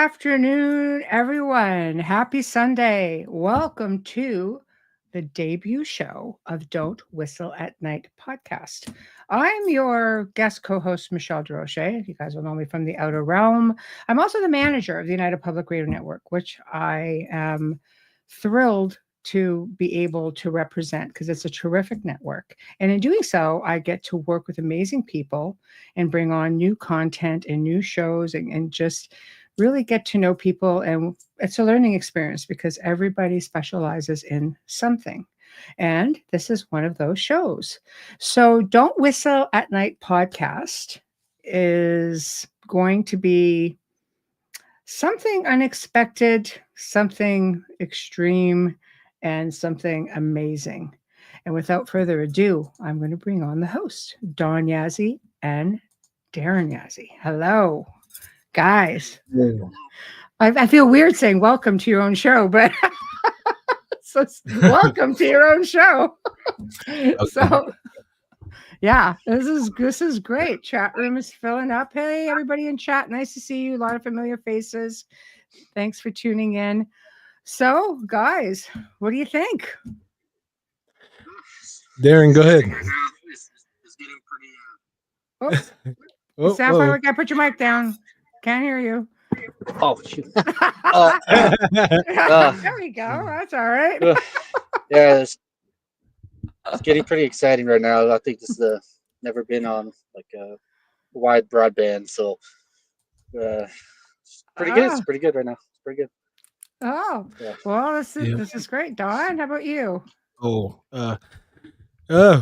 afternoon, everyone. Happy Sunday. Welcome to the debut show of Don't Whistle at Night podcast. I'm your guest co host, Michelle Desrochers. You guys will know me from the Outer Realm. I'm also the manager of the United Public Radio Network, which I am thrilled to be able to represent because it's a terrific network. And in doing so, I get to work with amazing people and bring on new content and new shows and just really get to know people. And it's a learning experience because everybody specializes in something. And this is one of those shows. So Don't Whistle at Night podcast is going to be something unexpected, something extreme, and something amazing. And without further ado, I'm going to bring on the host, Don Yazzie and Darren Yazzie. Hello, guys. I feel weird saying welcome to your own show, but so welcome to your own show. Okay. So yeah, this is great. Chat room is filling up. Hey, everybody in chat. Nice to see you. A lot of familiar faces. Thanks for tuning in. So, guys, what do you think? Darren, go ahead. It's getting pretty. Sounds like I put your mic down. Can't hear you. Oh, shoot. There we go. That's all right. Yeah, it's getting pretty exciting right now. I think this is never been on like a wide broadband, so it's pretty good. It's pretty good right now. It's pretty good. Oh, yeah. Well, this is great. Don, how about you?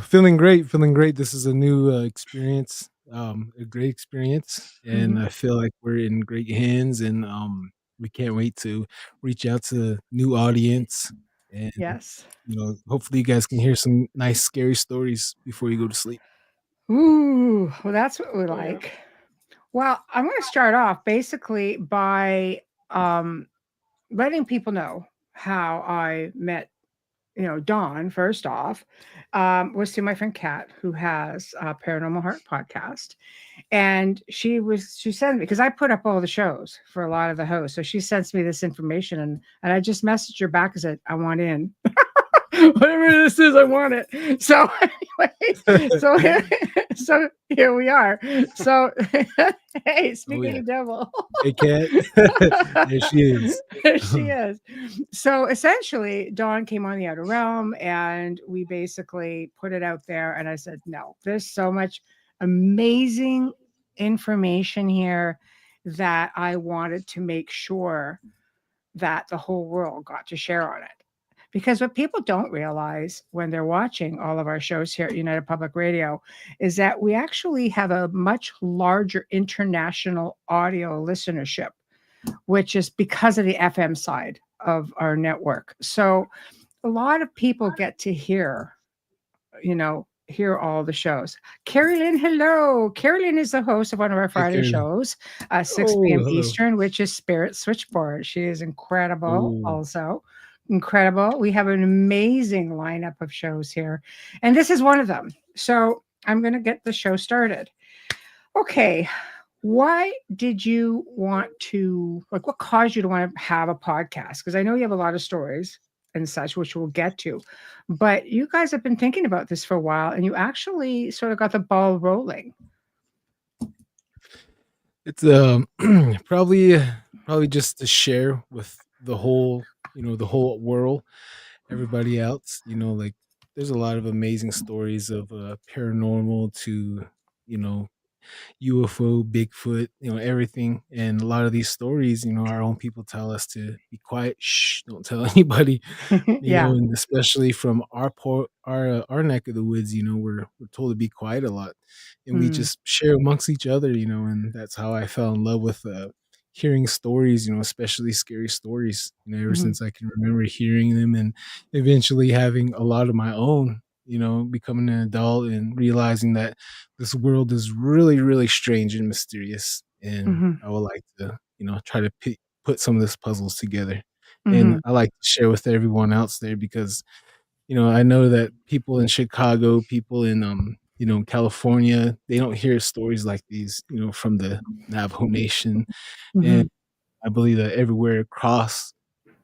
Feeling great. This is a new experience. A great experience, and I feel like we're in great hands, and we can't wait to reach out to a new audience. And yes, hopefully you guys can hear some nice scary stories before you go to sleep. Ooh, well, that's what we like. Well, I'm going to start off basically by letting people know how I met Dawn, first off, was through my friend Kat, who has a Paranormal Heart podcast. And she sent me, because I put up all the shows for a lot of the hosts. So she sends me this information and I just messaged her back and said, I want in. Whatever this is, I want it. So anyway, so here we are. So hey, speaking of devil. Hey, Kat. There she is. There she is. So essentially, Dawn came on the Outer Realm and we basically put it out there. And I said, no, there's so much amazing information here that I wanted to make sure that the whole world got to share on it. Because what people don't realize when they're watching all of our shows here at United Public Radio is that we actually have a much larger international audio listenership, which is because of the FM side of our network. So a lot of people get to hear all the shows. Carrie Lynn, hello. Carrie Lynn is the host of one of our Friday shows, 6 p.m. hello. Eastern, which is Spirit Switchboard. She is incredible also. Incredible. We have an amazing lineup of shows here. And this is one of them. So I'm going to get the show started. Okay. Why did you want to, what caused you to want to have a podcast? Because I know you have a lot of stories and such, which we'll get to. But you guys have been thinking about this for a while and you actually sort of got the ball rolling. It's probably just to share with the whole the whole world, everybody else, like there's a lot of amazing stories of paranormal to, UFO, Bigfoot, everything. And a lot of these stories, our own people tell us to be quiet. Shh, don't tell anybody, Yeah. and especially from our neck of the woods, we're told to be quiet a lot and we just share amongst each other, and that's how I fell in love with, hearing stories, especially scary stories, ever since I can remember hearing them and eventually having a lot of my own, becoming an adult and realizing that this world is really, really strange and mysterious. And I would like to, try to put some of these puzzles together. And I like to share with everyone else there because, I know that people in Chicago, people in, California, they don't hear stories like these, from the Navajo Nation. And I believe that everywhere across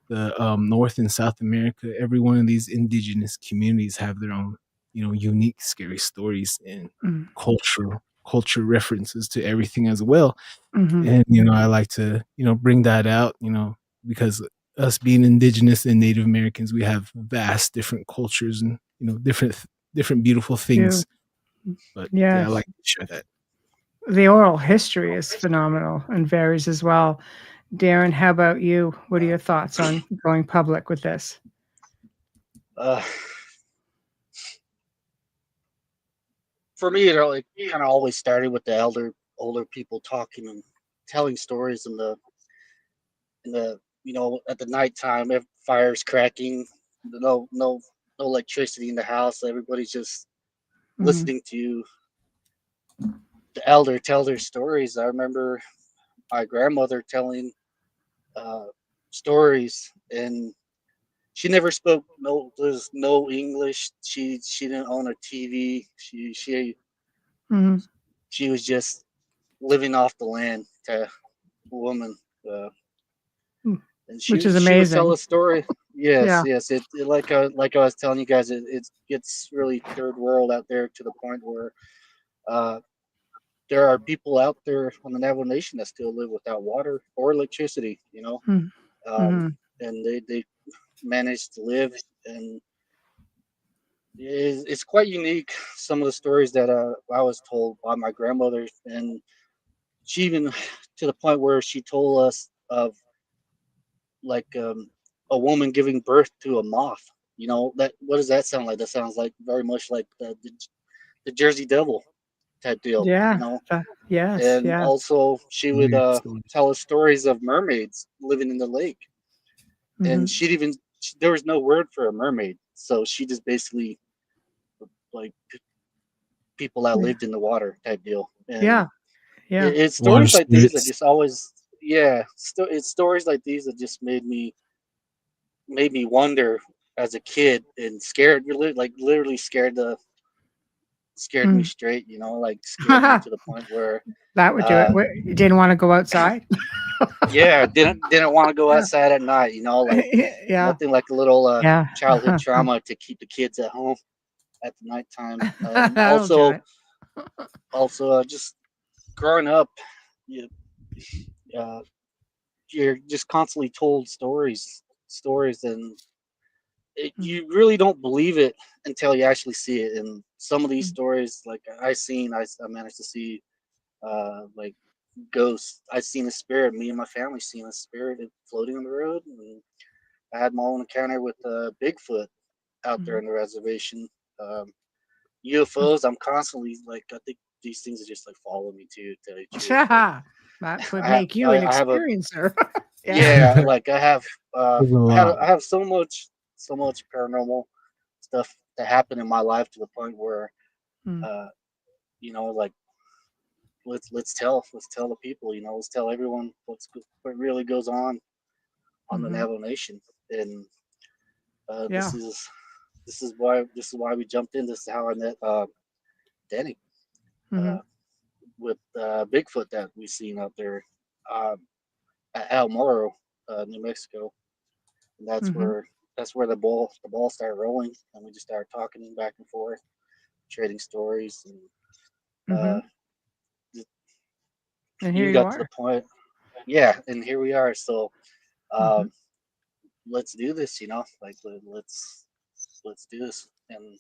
the North and South America, every one of these indigenous communities have their own, unique scary stories and Mm. culture references to everything as well. Mhm. And I like to bring that out, because us being indigenous and Native Americans, we have vast different cultures and different beautiful You, things. But yeah, I yes. like to share that. The oral history is phenomenal and varies as well. Darren, how about you? What are your thoughts on going public with this? Uh, for me, it kind of always started with the older people talking and telling stories in the at the nighttime, fires cracking, no electricity in the house. Everybody's just Mhm. listening to the elder tell their stories. I remember my grandmother telling uh, stories, and she never spoke. No, there's no English. She didn't own a TV. Mhm. She was just living off the land. To a woman, uh, Mm. and Which is she would tell amazing. a story. Yes, Yeah. yes. It like I was telling you guys, it gets really third world out there to the point where uh, there are people out there on the Navajo Nation that still live without water or electricity. Mm. Um, Mhm. and they manage to live, and it's quite unique. Some of the stories that I was told by my grandmother, and she even to the point where she told us of like a woman giving birth to a moth. That what does that sound like? That sounds like very much like the Jersey Devil type deal. Yeah. Yes, And yes. also she would Weird stories. tell us stories of mermaids living in the lake, and Mhm. there was no word for a mermaid, so she just basically like people that Yeah. lived in the water type deal. And Yeah. Yeah. it's Water stories like these that spirits. just always, yeah, it's stories like these that just made me wonder as a kid and scared, like literally scared me Mm. straight, like scared me to the point where That would do it. uh You didn't wanna go outside? yeah, didn't want to go Yeah. outside at night, like Yeah. nothing like a little Yeah. childhood trauma to keep the kids at home at the nighttime. And That'll do it. also just growing up, you uh you're just constantly told stories, and Mm. you really don't believe it until you actually see it. And some of these Mm. stories, like I managed to see like ghosts. I seen a spirit. Me and my family seen a spirit floating on the road, and I had my own encounter with Bigfoot out there Mhm. on the reservation. Um, Mm. UFOs. I'm constantly like, I think these things are just like following me too. To tell you the truth, like Yeah. That would make you an I have a experiencer. Yeah. yeah, like There's a lot. I have so much paranormal stuff that happened in my life to the point where Mm. uh like let's tell the people, let's tell everyone what really goes on the Mhm. Navajo Nation. And uh Yeah. this is this is why we jumped in. This is how I met Danny, uh Mhm. with Bigfoot that we seen out there um at El Moro, New Mexico. And Mhm. that's where the ball started rolling, and we just started talking back and forth, trading stories, and uh, Mhm. And here even you got to the are. point. Yeah, and here we are. So Mhm. um, let's do this. Like let's do this. And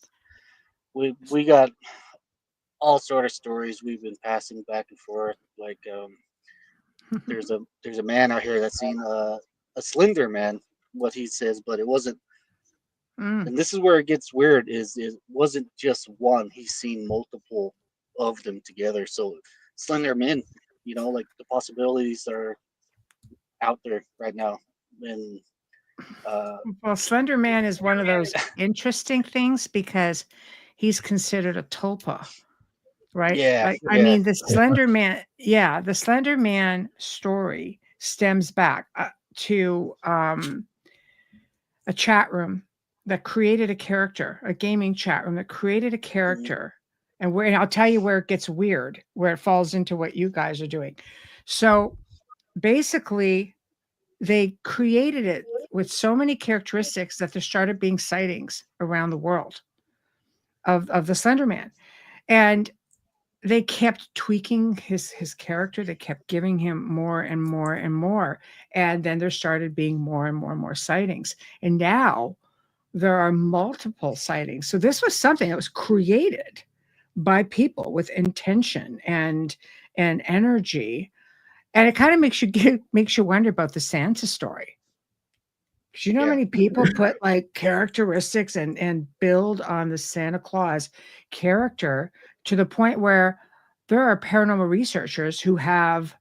we got all sort of stories we've been passing back and forth. Like there's a man out here that's seen a slender man, what he says, but it wasn't. Mm. And this is where it gets weird. Is it wasn't just one. He's seen multiple of them together. So slender men, like the possibilities are out there right now. And uh, Well, Slender Man is one of those interesting things because he's considered a tulpa, right? yeah, Like, I yeah, mean, the Slender Man story stems back to a chat room that created a character, a gaming chat room that created a mhm, character. And I'll tell you where it gets weird, where it falls into what you guys are doing. So basically, they created it with so many characteristics that there started being sightings around the world of the Slender Man. And they kept tweaking his character. They kept giving him more and more and more. And then there started being more and more and more sightings. And now there are multiple sightings. So this was something that was created by people with intention and energy. And it kind of makes you wonder about the Santa story. Because you know how Yeah. many people put like characteristics and build on the Santa Claus character to the point where there are paranormal researchers who have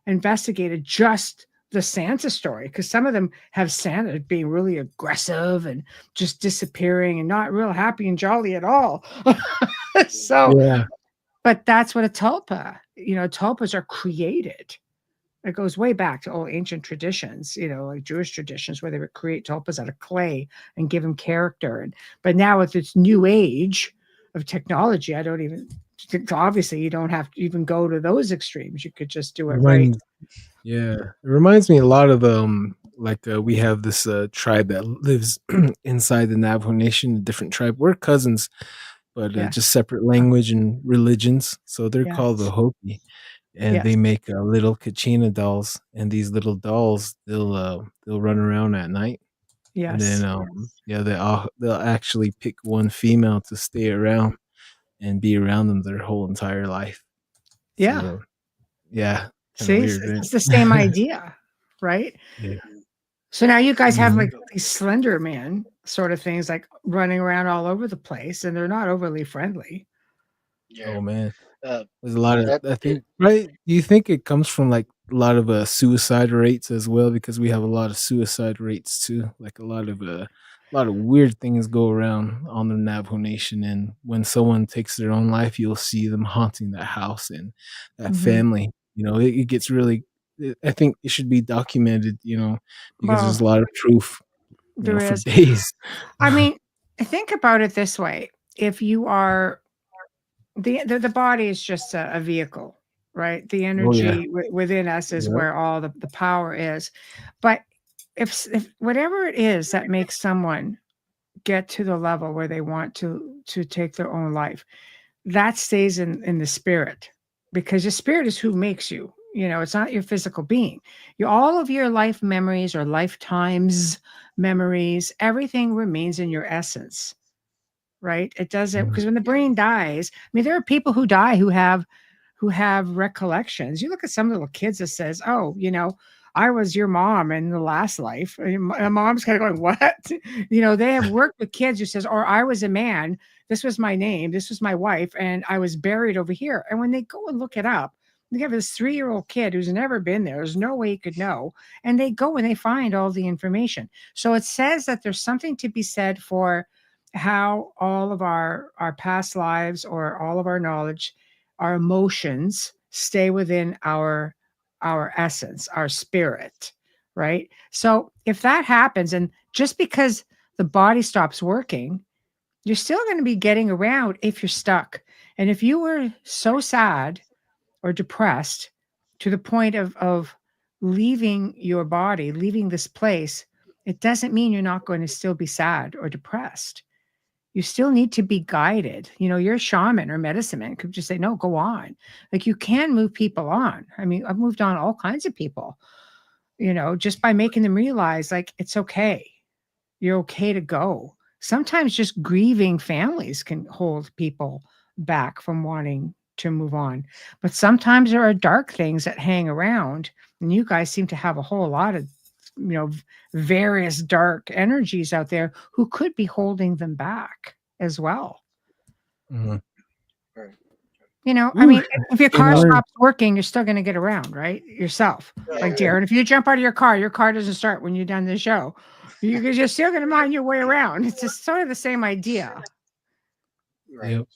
investigated just the Santa story, because some of them have Santa being really aggressive and just disappearing and not real happy and jolly at all. So, Yeah. but that's what a tulpa, tulpas are created. It goes way back to old ancient traditions, like Jewish traditions, where they would create tulpas out of clay and give them character. But now with this new age of technology, I don't even. Obviously, you don't have to even go to those extremes. You could just do it right. Yeah, it reminds me a lot of we have this tribe that lives inside the Navajo Nation, a different tribe. We're cousins, but just Yes. separate language and religions. So they're called the Yes. Hopi, and they Yes. make little kachina dolls. And these little dolls, they'll run around at night, and then Yes. they'll actually pick one female to stay around and be around them their whole entire life. Yeah. So yeah, kind of See, weird, it's the same idea, right? Yeah. So now you guys have Mhm. like these Slender Man sort of things, like running around all over the place, and they're not overly friendly. Yeah. Oh man, Uh, there's a lot of that I think right. Do you think it comes from like a lot of suicide rates as well? Because we have a lot of suicide rates too. Like a lot of weird things go around on the Navajo Nation, and when someone takes their own life, you'll see them haunting that house and that Mhm. family. It gets really. I think it should be documented. Because there's Well, a lot of proof. there For is. days. I mean, think about it this way: if you are the body is just a vehicle, right? The Oh yeah. energy within us is Yep. where all the power is. But if whatever it is that makes someone get to the level where they want to take their own life, that stays in the spirit, because your spirit is who makes you. It's not your physical being. All of your life memories or lifetimes memories, everything remains in your essence, right? It doesn't, Mhm. because when the brain dies, I mean, there are people who die who have recollections. You look at some little kids that says, "Oh, I was your mom in the last life." And my mom's kind of going, "What?" They have worked with kids who says, "Or I was a man. This was my name. This was my wife, and I was buried over here." And when they go and look it up, they have this 3-year-old kid who's never been there. There's no way he could know. And they go and they find all the information. So it says that there's something to be said for how all of our past lives or all of our knowledge, our emotions stay within our essence, our spirit, right? So if that happens, and just because the body stops working, you're still going to be getting around if you're stuck. And if you were so sad or depressed to the point of leaving your body, leaving this place, it doesn't mean you're not going to still be sad or depressed. You still need to be guided. Your shaman or medicine man could just say, no, go on. Like, you can move people on. I mean, I've moved on all kinds of people, just by making them realize, like, it's okay. You're okay to go. Sometimes just grieving families can hold people back from wanting to move on. But sometimes there are dark things that hang around. And you guys seem to have a whole lot of, various dark energies out there who could be holding them back as well. Mhm. right. I Ooh, mean, if your and car we're stops working, you're still going to get around, right? Yourself. Like Yeah. Darren, if you jump out of your car doesn't start when you're done the show. You're still going to mind your way around. It's just sort of the same idea. Right. Yep.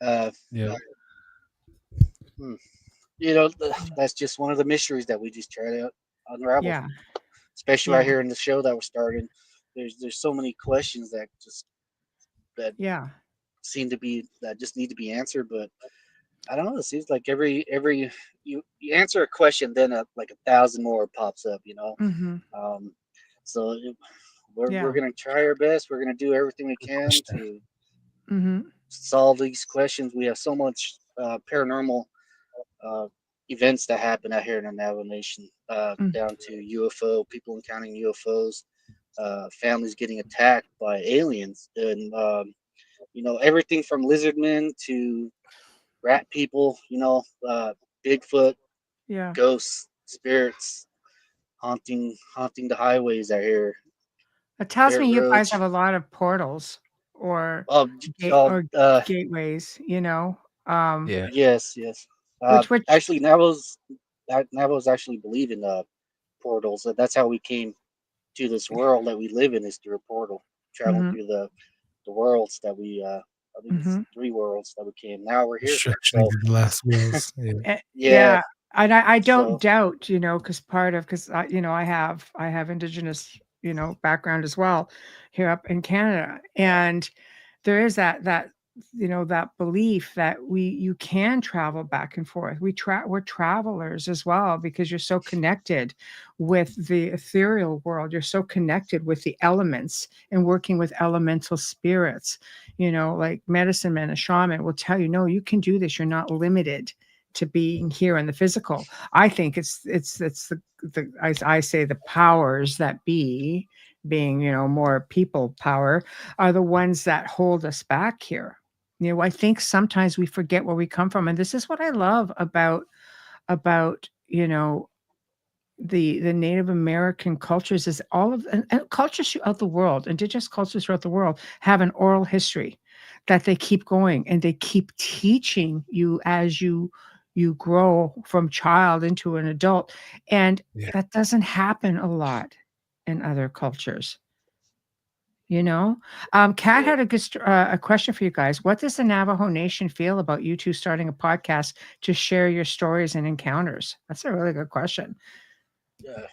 Right. Yep. Hmm. That's just one of the mysteries that we just try to unravel, Yeah. especially right Yeah. here in the show that we're starting. There's so many questions that Yeah. seem to be that just need to be answered, but I don't know. It seems like every you answer a question, then like 1,000 more pops up. Mm-hmm. Um, so we're Yeah. gonna try our best. We're gonna do everything we Good can question. to Mm-hmm. solve these questions. We have so much paranormal uh, events that happen out here in the Navajo Nation, down to UFO people encountering UFOs, families getting attacked by aliens, and everything from lizard men to rat people. Bigfoot, Yeah. ghosts, spirits haunting the highways out here, It tells dirt me you guys have roads. a lot of portals or Oh, gate oh, or gateways, Yeah. yes, yes. which Actually, Navajos actually believe in portals. That's how we came to this world that we live in, is through a portal, traveling mhm, through the worlds that we. I think it's mhm. 3 worlds that we came. Now we're here. Destruction of So the last wills. Yeah. yeah. Yeah, and I don't So doubt, because because I have indigenous, background as well here up in Canada, and there is that belief that you can travel back and forth. We're travelers as well because you're so connected with the ethereal world. You're so connected with the elements and working with elemental spirits. Like medicine man, a shaman will tell you, no, you can do this. You're not limited to being here in the physical. I think it's I say the powers that be, being more people power, are the ones that hold us back here. I think sometimes we forget where we come from, and this is what I love about the Native American cultures, is all of and cultures throughout the world, indigenous cultures throughout the world have an oral history that they keep going and they keep teaching you as you grow from child into an adult. And Yeah. that doesn't happen a lot in other cultures. You know, Kat yeah, had a question for you guys. What does the Navajo Nation feel about you two starting a podcast to share your stories and encounters? That's a really good question. yeah.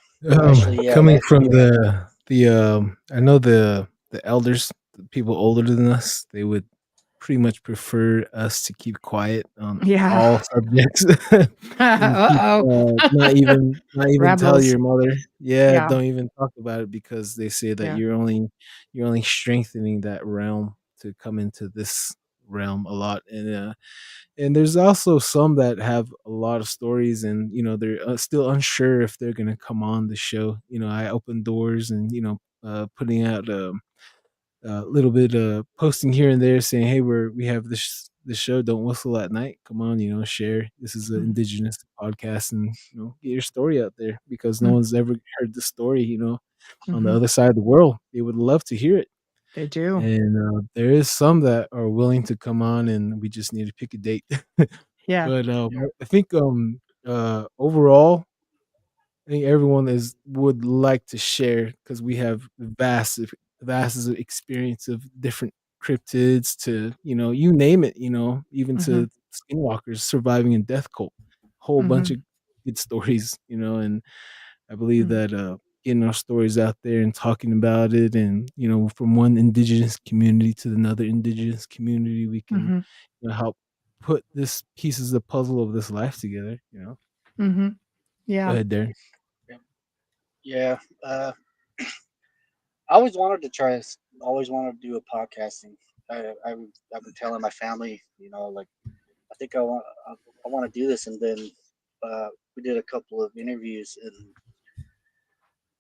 Actually, yeah. Coming from I know the elders, the people older than us, they would pretty much prefer us to keep quiet on Yeah. all subjects and keep Uh-oh. not even tell Rebels. your mother. Yeah, Yeah. don't even talk about it because they say that Yeah. you're only strengthening that realm to come into this realm a lot. And there's also some that have a lot of stories, and they're still unsure if they're gonna come on the show. I open doors and putting out a little bit posting here and there saying, hey, we have this show, Don't Whistle at Night, come on, share, this is an Mhm. indigenous podcast, and get your story out there because no Mm. one's ever heard the story on the Mhm. other side of the world. They would love to hear it. They do. And there is some that are willing to come on, and we just need to pick a date. Yeah. But I think overall, I think everyone is would like to share because we have vast experience of different cryptids to you name it, even Mhm. to skinwalkers surviving in death cult, whole bunch Mhm. of good stories, and I believe Mhm. that getting our stories out there and talking about it, and from one indigenous community to another indigenous community, we can Mhm. help put this pieces of puzzle of this life together. Mhm. Go Yeah. ahead, Darren. Yeah. I always wanted to try this. Always wanted to do a podcasting. I've been telling my family, like I think I want to do this, and then we did a couple of interviews, and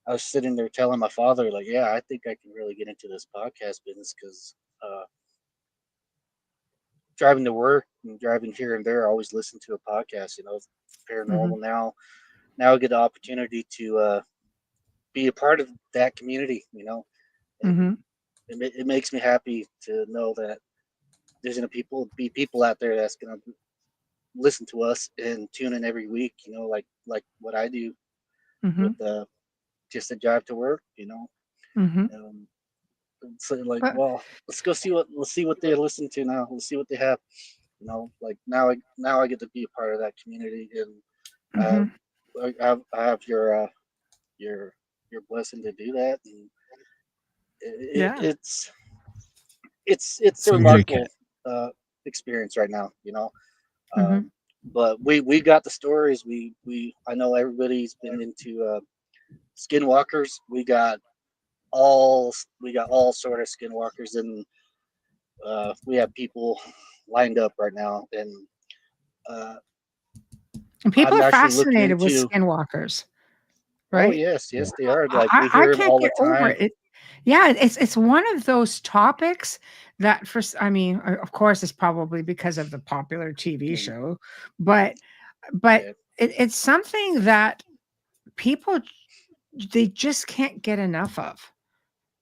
I was sitting there telling my father, like, yeah, I think I can really get into this podcast business because uh, driving to work and driving here and there, I always listen to a podcast. Mhm. Paranormal now. Now I get the opportunity to be a part of that community. And Mhm. it makes me happy to know that there's gonna be people out there that's gonna listen to us and tune in every week. Like what I do with Mhm. just a drive to work. Mhm. Um, so like, But well, let's see what they listen to now. Let's see what they have. Like now I get to be a part of that community, and uh, mhm. I have your your blessing to do that, and it, Yeah. it's it's a Same here, Kat. remarkable uh, experience right now. Mm-hmm. But we got the stories. We I know everybody's been into skinwalkers. We got all sort of skinwalkers, and we have people lined up right now, and uh, And people I'm are actually looking fascinated with into. skinwalkers, Oh right? yes, Yeah. yes they are. Like I we hear them can't all the get over time. it. Yeah, it's one of those topics that I mean, of course, it's probably because of the popular TV And show, but but yeah, it's something that people they just can't get enough of.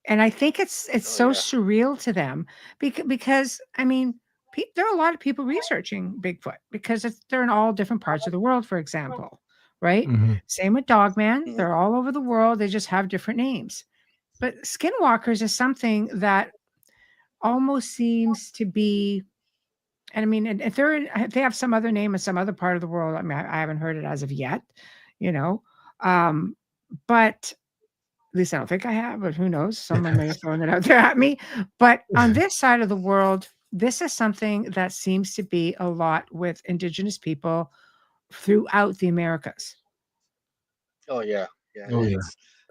And I think it's oh so yeah, surreal to them because I mean, there are a lot of people researching Bigfoot because they're in all different parts of the world, for example, right? Hmm. Same with Dogman. mhm. They're all over the world. They just have different names. But skinwalkers is something that almost seems to be, and I mean, if if they have some other name in some other part of the world, I mean, I haven't heard it as of yet, you know. Um, but at least I don't think I have, but who knows? Someone may have thrown it out there at me. But on this side of the world, this is something that seems to be a lot with indigenous people throughout the Americas. Oh yeah, yeah. Oh yeah.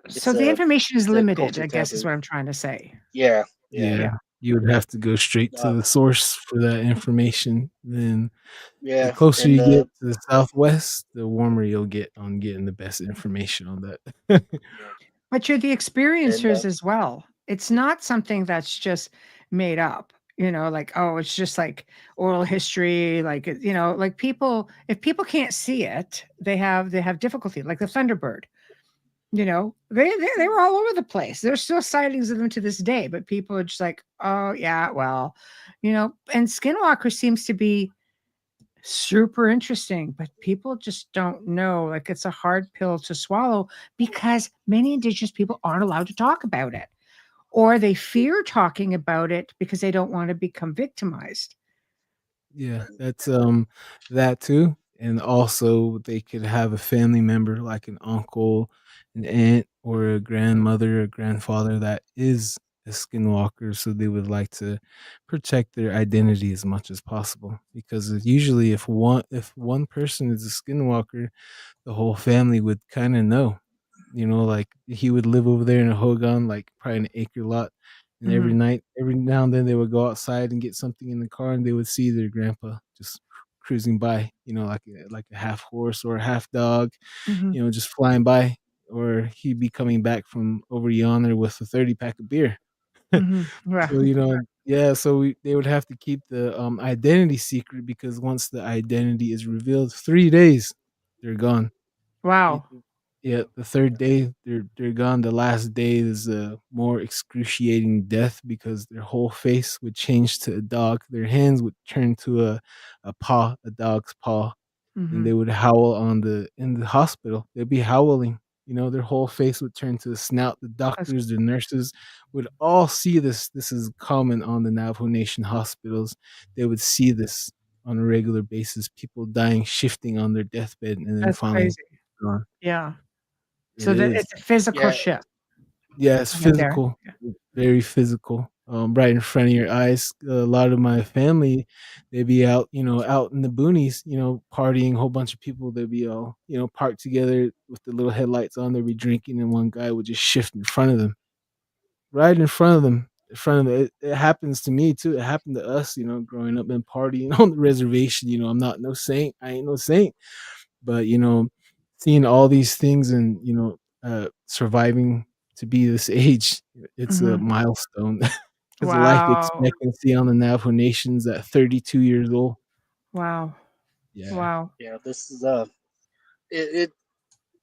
So It's the a information is it's a limited, culture I guess is taboo. what I'm trying to say. Yeah, yeah, Yeah. Yeah. You would have to go straight to uh, the source for that information. Then the yeah. closer And you get to the southwest, the warmer you'll get on getting the best information on that. yeah, But you're the and experiencers as well. It's not something that's just made up, like, oh, it's just like oral history, like, like people, if people can't see it, they have difficulty, like the Thunderbird, they were all over the place. There's still sightings of them to this day, but people are just like, oh yeah, well, and Skinwalker seems to be super interesting, but people just don't know. Like it's a hard pill to swallow because many indigenous people aren't allowed to talk about it, or they fear talking about it because they don't want to become victimized. Yeah, and that's that too. And also they could have a family member like an uncle, an aunt, or a grandmother or grandfather that is a skinwalker, so they would like to protect their identity as much as possible. Because usually if one person is a skinwalker, the whole family would kind of know. Like he would live over there in a hogan, like probably an acre lot. And every Mhm, night, every now and then, they would go outside and get something in the car, and they would see their grandpa just cruising by, like a half horse or a half dog, mhm, just flying by, or he'd be coming back from over yonder with a 30 pack of beer. mhm. Well, So yeah, so they would have to keep the identity secret because once the identity is revealed, 3 days they're gone. Y- wow. Yeah, the third day they're gone. The last day is a more excruciating death because their whole face would change to a dog. Their hands would turn to a paw, a dog's paw, and they Mhm. would howl in the hospital. They'd be howling. Their whole face would turn to a snout. The That's doctors, the nurses would all see this. This is common on the Navajo Nation hospitals. They would see this on a regular basis. People dying, shifting on their deathbed, and then that's finally crazy. gone. Yeah. It So that is. it's a physical yeah, shift. Yeah, it's Don and Darren. physical, Yeah. very physical, right in front of your eyes. A lot of my family, they be out, out in the boonies, partying. A whole bunch of people, they'd be all, parked together with the little headlights on. They'd be drinking, and one guy would just shift in front of them, right in front of them. In front of them. It happens to me too. It happened to us, growing up and partying on the reservation. I'm not no saint. I ain't no saint, but seeing all these things and surviving to be this age, it's a Mhm. milestone because the life Wow. expectancy on the Navajo Nation's at 32 years old. Wow. Yeah. Wow. yeah. This is it,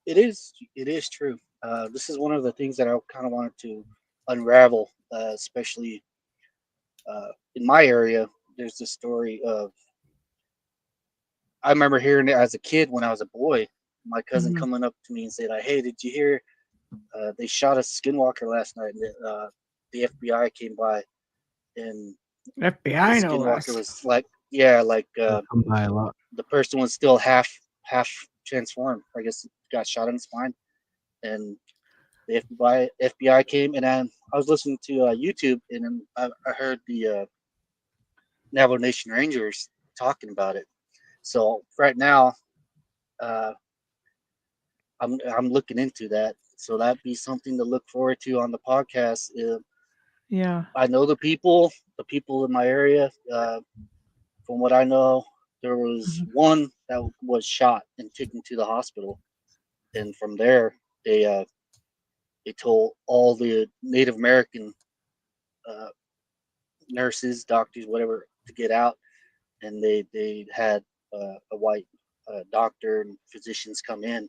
it is true. This is one of the things that I kind of wanted to unravel, especially in my area. There's this story of I remember hearing it as a kid when I was a boy. My cousin Mhm. coming up to me and said, like, "Hey, did you hear they shot a skinwalker last night?" And the FBI came by, and the FBI no skinwalker less. was like, yeah, like They come by a lot. the person was still half transformed. I guess got shot in the spine, and the FBI came, and I was listening to YouTube, and then I heard the Navajo Nation Rangers talking about it. So right now, uh, I'm looking into that. So that'd be something to look forward to on the podcast. Yeah. I know the people in my area. From what I know, there was Mhm. one that was shot and taken to the hospital, and from there they told all the Native American uh, nurses, doctors, whatever, to get out, and they had a white doctor and physicians come in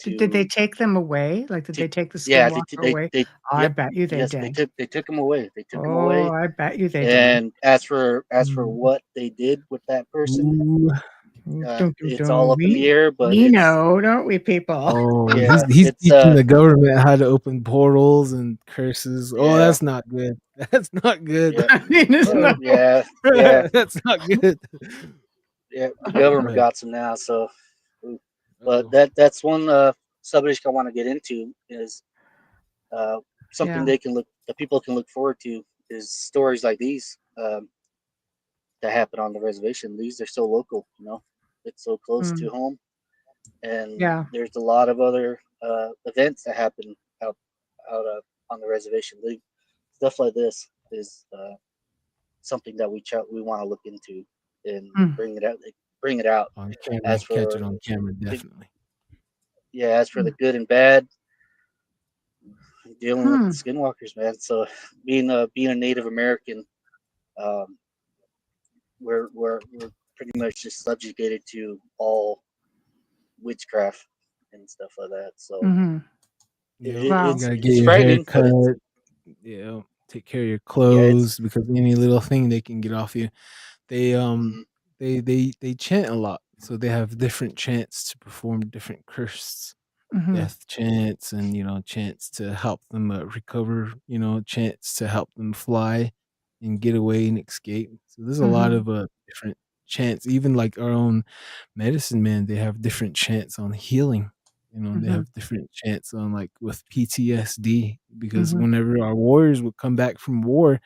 Did they to take them away? Like, did to they take the yeah Skinwalker away? they I yep bet you they yes did. they took him away. They took him Oh, away. I bet you they did. And as for Mm. what they did with that person, Ooh. Dum, dum, it's all dum. up in the air. But We it's know, don't we, people? Oh, yeah, he's it's teaching the government how to open portals and curses. Oh, yeah, that's not good. That's not good. yeah, I mean, it's Oh, no. yeah. that's not good. Yeah, the government But got some now. So, but uh-oh. that's one subject I want to get into is uh, something Yeah. the people can look forward to is stories like these that happen on the reservation. These are so local, it's so close to Mm. home, and Yeah. there's a lot of other events that happen out on the reservation. Stuff like this is something that we want to look into and Mm. bring it out. On camera, As catch it for on camera, the definitely. yeah, as for the Mm. good and bad, dealing with Hmm. skinwalkers, man. So being a Native American, um, we're pretty much just subjugated to all witchcraft and stuff like that. So Hmm. Yep. You Wow. gotta get it's your hair frightening, but cut. it's Yeah. Take care of your yeah, it's clothes because any little thing they can get off you. They mm, they chant a lot, so they have different chants to perform different curses, Hmm. death chants, and chants to help them recover. Chants to help them fly and get away and escape. So there's a lot Hmm. of different chants. Even like our own medicine man, they have different chants on healing. They Hmm. have different chants on like with PTSD because Hmm. whenever our warriors would come back from war,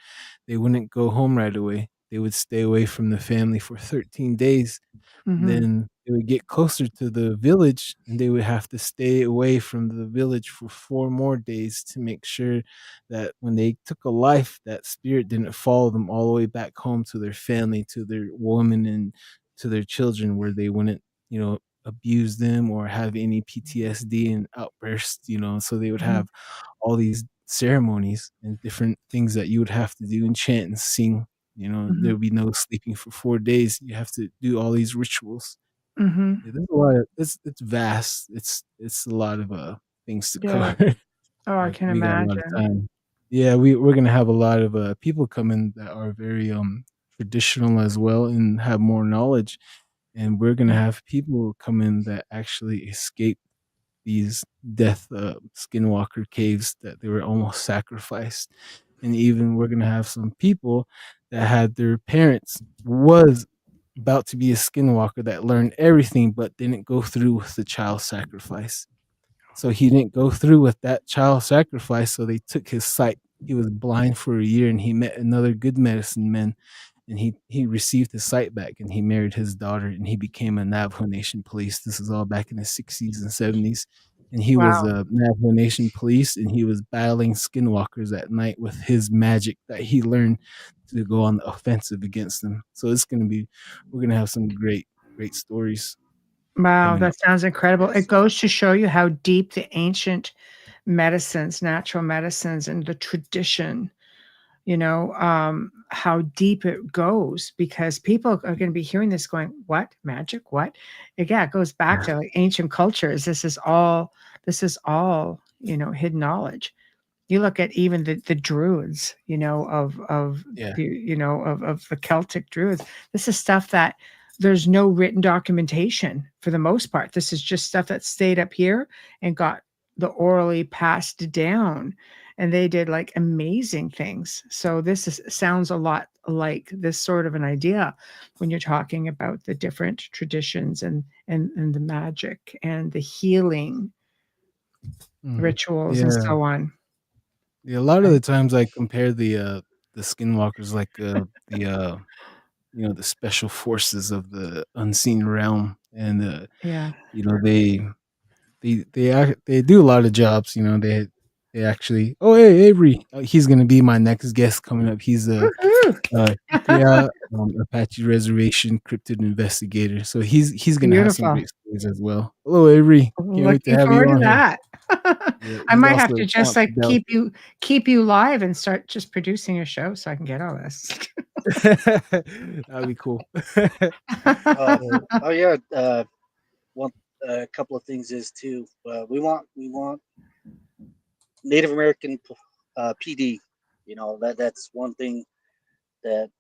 they wouldn't go home right away. They would stay away from the family for 13 days. Hmm. Then they would get closer to the village and they would have to stay away from the village for 4 more days to make sure that when they took a life, that spirit didn't follow them all the way back home to their family, to their woman and to their children where they wouldn't, abuse them or have any PTSD and outbursts, so they would Hmm. have all these ceremonies and different things that you would have to do and chant and sing. Hmm. There would be no sleeping for 4 days. You have to do all these rituals. Hmm. Yeah, there's a lot of it's vast. It's a lot of things to Yeah. cover. Oh, I But can we got a lot of imagine. time. Yeah, we're gonna have a lot of people come in that are very traditional as well and have more knowledge. And we're gonna have people come in that actually escape these death skinwalker caves that they were almost sacrificed. And even we're gonna have some people that had their parents was about to be a skinwalker that learned everything but didn't go through with the child sacrifice. So he didn't go through with that child sacrifice, so they took his sight. He was blind for a year and he met another good medicine man and he received his sight back and he married his daughter and he became a Navajo Nation police. This is all back in the 60s and 70s. And he was Wow. a Navajo Nation police and he was battling skinwalkers at night with his magic that he learned to go on the offensive against them. So we're gonna have some great stories Wow, coming up. that sounds incredible. It yes, goes to show you how deep the ancient medicines, natural medicines, and the tradition, how deep it goes because people are going to be hearing this going, what? Magic? What? Yeah, it goes back to like ancient cultures. This is all, hidden knowledge. You look at even the druids, Yeah. of the Celtic druids. This is stuff that there's no written documentation for the most part. This is just stuff that stayed up here and got the orally passed down, and they did like amazing things. So sounds a lot like this sort of an idea when you're talking about the different traditions and the magic and the healing Mhm. rituals and Yeah. so on. Yeah, a lot of Right. the times I compare the skinwalkers like, the, the special forces of the unseen realm, and Yeah. they do a lot of jobs. They actually. Oh, hey, Avery, he's gonna be my next guest coming up. He's a Woohoo! Apache Reservation cryptid investigator. So he's gonna have some Beautiful. great stories as well. Hello, Avery. Can't wait to Looking have you forward to on here. that. Yeah, I he's might have also a to just quant like fidelity. keep you live and start just producing a show so I can get all this. That'd be cool. Oh yeah. One a couple of things is too. We want Native American PD. That's one thing that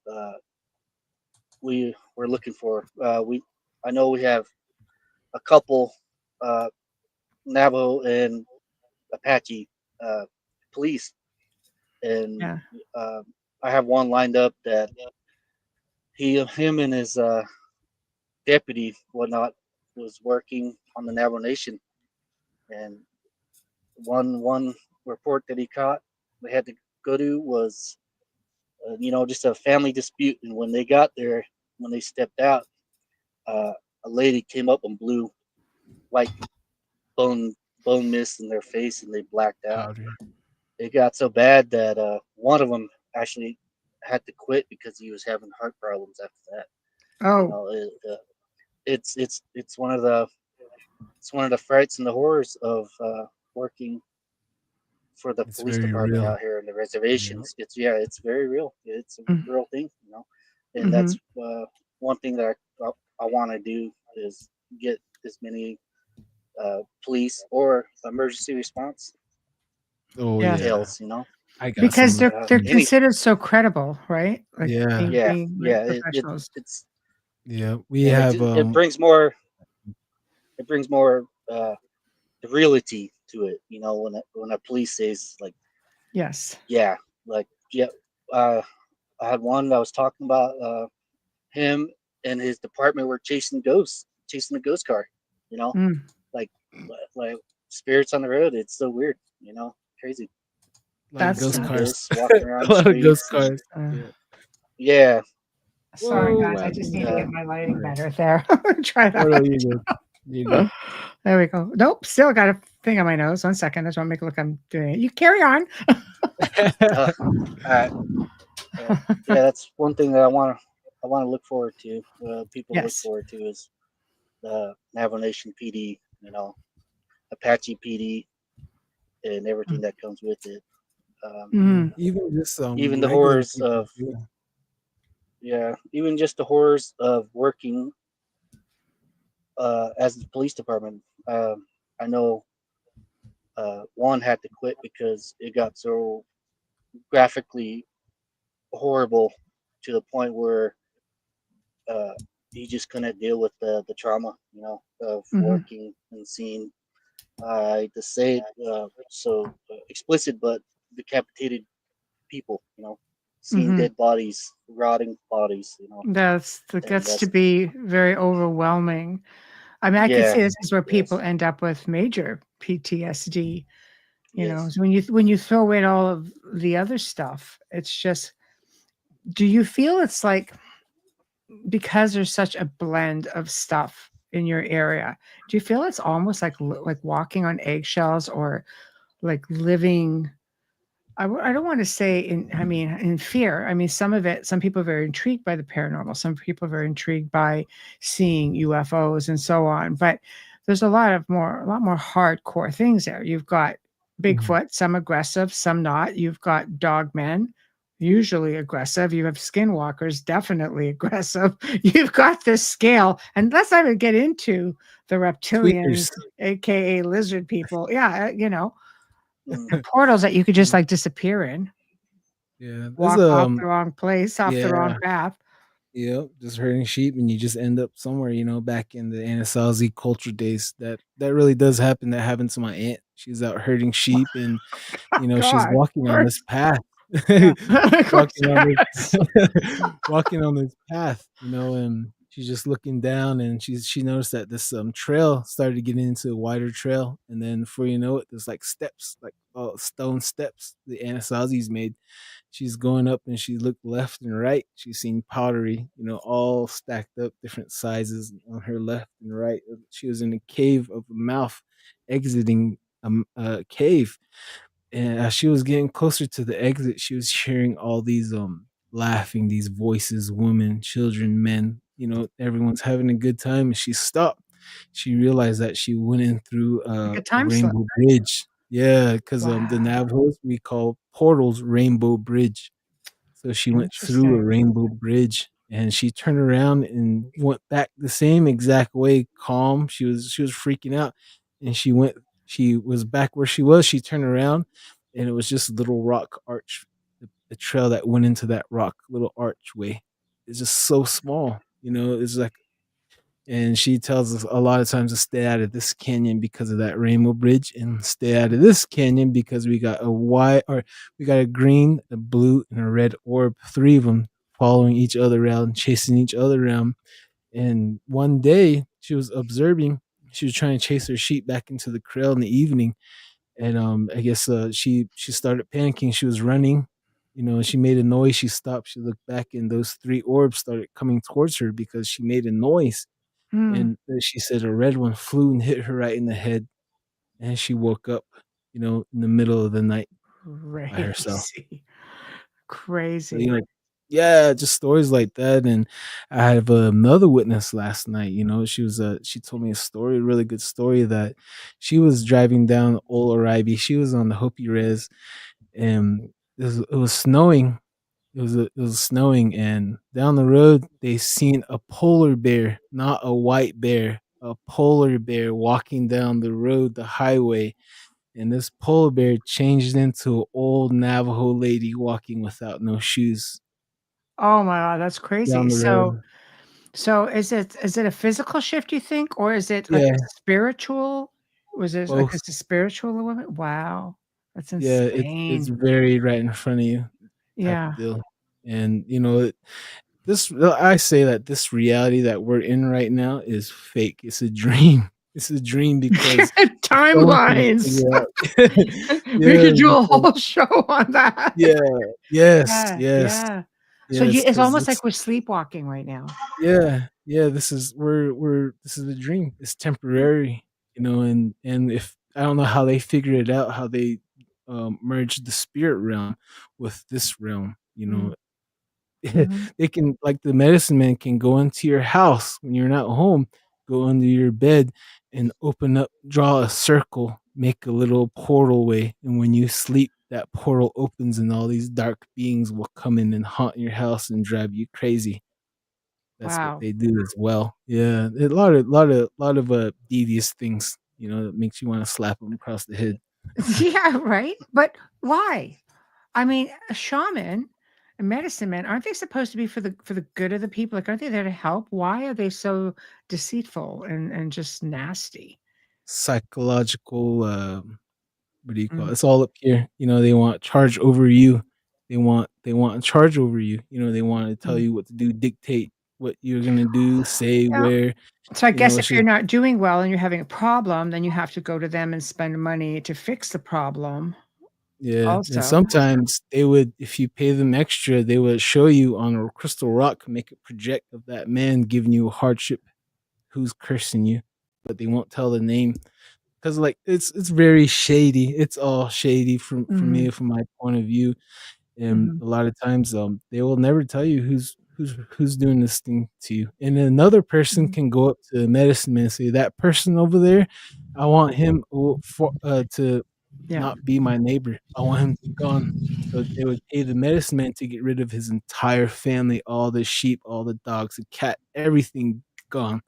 we're looking for. I know we have a couple uh, Navajo and Apache uh, police, and Yeah. uh, I have one lined up that him and his deputy whatnot was working on the Navajo Nation, and one report that he caught they had to go to was just a family dispute, and when they got there, when they stepped out, uh, a lady came up and blew white bone bone mist in their face, and they blacked out. Powder. It got so bad that one of them actually had to quit because he was having heart problems after that. You Oh, know, it's one of the frights and the horrors of working for the It's police very department real. out here in the Yeah. reservations. It's very real. It's a mm, real thing. And mhm. that's one thing that I want to do is get as many police or emergency response Oh Yes. yeah. details. I got Because some. they're Any considered so credible, right? Like Yeah. Yeah, being like yeah. professionals. Yeah. We And have it brings more reality to it. When a police says like, Yes. yeah, like, yeah. Uh, I had one that was talking about him and his department were chasing a ghost car. You know, Mm. like like spirits on the road. It's so weird. Crazy. a lot of That's ghost Seeing cars. ghosts walking around A the lot of ghost streets, and cars. uh, Yeah. yeah, sorry Whoa, guys, what I just happened need to there? uh, get my lighting Sorry. better there. Try Oh no, that. you're good. You're good. There we go. Nope, still got a thing on my nose. 1 second. I just want to make it look I'm doing it. You carry on. uh, uh, uh, yeah. That's one thing that I want to look forward to. People to look Yes. forward to is the Navajo Nation PD. Apache PD and everything that comes with it. Yeah. Mm. Even just Even the regular horrors people. of Yeah. Yeah, even just the horrors of working as the police department. I know one had to quit because it got so graphically horrible to the point where uh, he just couldn't deal with the trauma, of Mhm. working and seeing. I hate to say it so explicit, but decapitated people, seeing Mhm. dead bodies, rotting bodies, That and gets to that's be very overwhelming. I mean, I could yeah, say this is where people yes, end up with major PTSD. yes. So when you throw in all of the other stuff, it's just. Do you feel it's like because there's such a blend of stuff in your area? Do you feel it's almost like walking on eggshells or like living? I don't want to say in fear. I mean, some people are very intrigued by the paranormal. Some people are very intrigued by seeing UFOs and so on. But there's a lot more hardcore things there. You've got Mhm. Bigfoot, some aggressive, some not. You've got Dogmen, usually aggressive. You have skinwalkers, definitely aggressive. You've got this scale. And let's not even get into the reptilians, Tweakers. aka lizard people. Yeah, Mm. portals that you could just Yeah. like disappear in, Yeah. There's walk off the wrong place, off the wrong yeah. path. Yep, just herding sheep, and you just end up somewhere, back in the Anasazi culture days. That really does happen. That happened to my aunt. She's out herding sheep, and Oh she's God, walking of on this course. path, Yeah. Of course, walking on yes. this, walking on this path, and she's just looking down, and she noticed that this trail started getting into a wider trail, and then before you know it, there's like steps, like stone steps the Anasazis made. She's going up, and she looked left and right. She's seen pottery, all stacked up, different sizes on her left and right. She was in a cave of a mouth, exiting a cave. And as she was getting closer to the exit, she was hearing all these laughing, these voices, women, children, men. Everyone's having a good time. And she stopped. She realized that she went in through Like a a time slip. rainbow bridge. Yeah, because the Wow. Navajos, we call portals Rainbow Bridge. So she went through a Interesting. rainbow bridge, and she turned around and went back the same exact way, calm. She was freaking out, and she was back where she was. She turned around, and it was just a little rock arch, the trail that went into that rock little archway. It's just so small, it's like, and she tells us a lot of times to stay out of this canyon because of that rainbow bridge, and stay out of this canyon because we got a green, a blue, and a red orb, three of them following each other around, chasing each other around. And one day she was observing, she was trying to chase her sheep back into the trail in the evening, and I guess she started panicking. She was running, she made a noise. She stopped. She looked back, and those three orbs started coming towards her because she made a noise. Hmm. And then she said a red one flew and hit her right in the head, and she woke up, in the middle of the night by herself. Crazy. So, Crazy. yeah, just stories like that. And I have another witness last night. She told me a story, a really good story, that she was driving down Old Oribe. She was on the Hopi Res, and it was snowing. It was snowing, and down the road they seen a polar bear, not a white bear, a polar bear walking down the road, the highway, and this polar bear changed into an old Navajo lady walking without no shoes Oh my God, that's crazy. down the So, road. so is it a physical shift, you think, or is it like Yeah, a spiritual? Was it like both. it's a spiritual woman? Wow, that's Yeah, it's insane. very right in front of you type Yeah. of deal. And this I say that this reality that we're in right now is fake. It's a dream. It's a dream because if someone can Timelines. figure out We yeah, could do a because whole show on that. yeah, yes, Yeah, yes, yeah. So yes, it's because almost this like we're sleepwalking right now. yeah, this is we're this is a dream. It's temporary, and if I don't know how they figured it out, how they merged the spirit realm with this realm, Mm, mhm. they can, like, the medicine man can go into your house when you're not home, go under your bed and open up, draw a circle, make a little portal way, and when you sleep, that portal opens and all these dark beings will come in and haunt your house and drive you crazy. That's what Wow. they do as well. Yeah, a lot of devious things, that makes you want to slap them across the head. Yeah, right? But why? I mean, a shaman, a medicine man, aren't they supposed to be for the good of the people? Like, aren't they there to help? Why are they so deceitful and just nasty? Psychological, what do you call Mm, it? It's all up here. They want charge over you. They want charge over you. They want to tell mm. you what to do, dictate what you're gonna do, say, Yeah. where. So I guess It's if you're just not doing well and you're having a problem, then you have to go to them and spend money to fix the problem yeah. And also. sometimes they would, if you pay them extra, they would show you on a crystal rock, make a project of that man giving you a hardship, who's cursing you, but they won't tell the name because, like, it's very shady. It's all shady from me, Mhm, from my point of view. And mhm, a lot of times, they will never tell you who's doing this thing to you. And then another person mhm. can go up to the medicine man and say, "That person over there, I want him to Yeah. not be my neighbor. I want him gone." So they would pay the medicine man to get rid of his entire family, all the sheep, all the dogs, the cat, everything gone.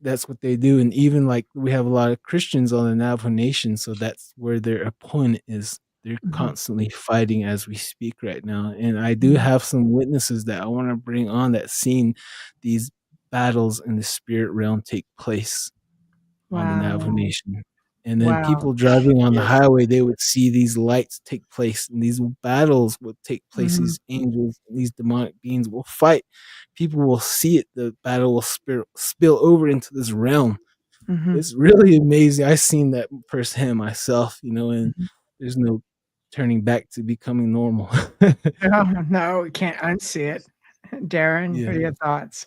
That's what they do. And even, like, we have a lot of Christians on the Navajo Nation, so that's where their opponent is. They're Mhm, constantly fighting as we speak right now. And I do mhm. have some witnesses that I want to bring on that seen these battles in the spirit realm take place on the Navajo Wow. Nation. And then Wow. people driving on the Yes. highway, they would see these lights take place, and these battles would take place. Mhm. These angels and these demonic beings will fight. People will see it. The battle will spill over into this realm. Mhm. It's really amazing. I've seen that firsthand myself, and Mhm. there's no turning back to becoming normal. Oh, no, we can't unsee it. Darren, what Yeah. are your thoughts?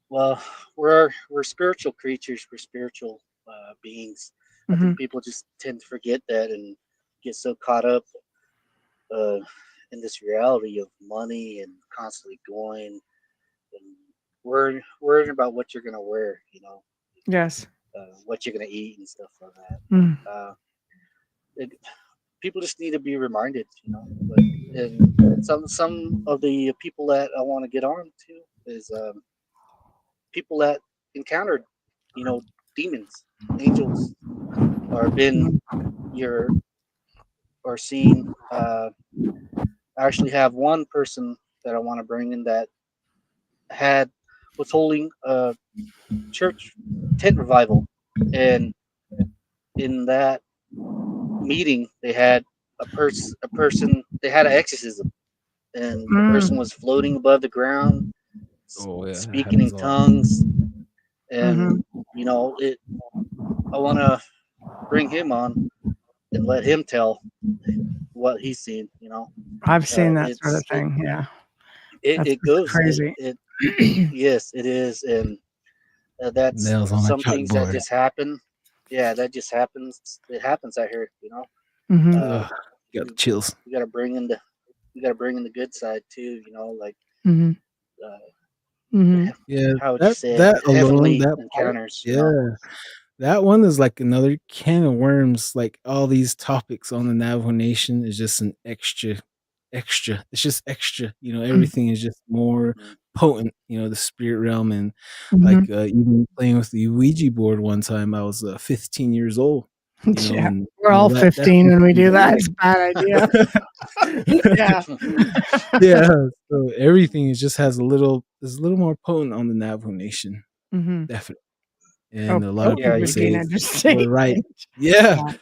Well, we're spiritual creatures. We're spiritual beings. I Mhm. think people just tend to forget that and get so caught up uh, in this reality of money and constantly going and worrying about what you're gonna wear, Yes. what you're gonna eat and stuff like that. Mm. Uh, it, People just need to be reminded, Like, and some of the people that I want to get on to is people that encountered, you know, demons, angels, or been Mhm. your or seen. I actually have one person that I want to bring in that had was holding a church tent revival, and in that meeting they had a person they had an exorcism, and the person Mm. was floating above the ground, Oh yeah, that speaking in happens a lot. tongues, and Mhm. it. I want to bring him on and let him tell what he's seen. I've seen that sort of It's it thing. Yeah. it, That's it goes crazy. it yes it is, and that's Nails on a some things that chalkboard. just happen. Yeah, that just happens. It happens out here. Mhm. Uh, Ugh, got we, the chills. we gotta bring in the good side too. Like Mhm. uh, Mhm. Yeah, how would you that say it? that alone, Heavenly that part, encounters. yeah. That one is like another can of worms. Like all these topics on the Navajo Nation is just an extra. It's just extra. Everything is just more Mm. potent. The spirit realm and like Mhm. even playing with the Ouija board one time. I was 15 years old. Yeah. And We're all that's 15 when we do that. yeah. It's a bad idea. Yeah. Yeah. So everything is just has a little more potent on the Navajo Nation. Mhm. Definitely. Oh, And a lot of Yeah, potent people you would be an can. say interesting. we're right. Yeah. Yeah.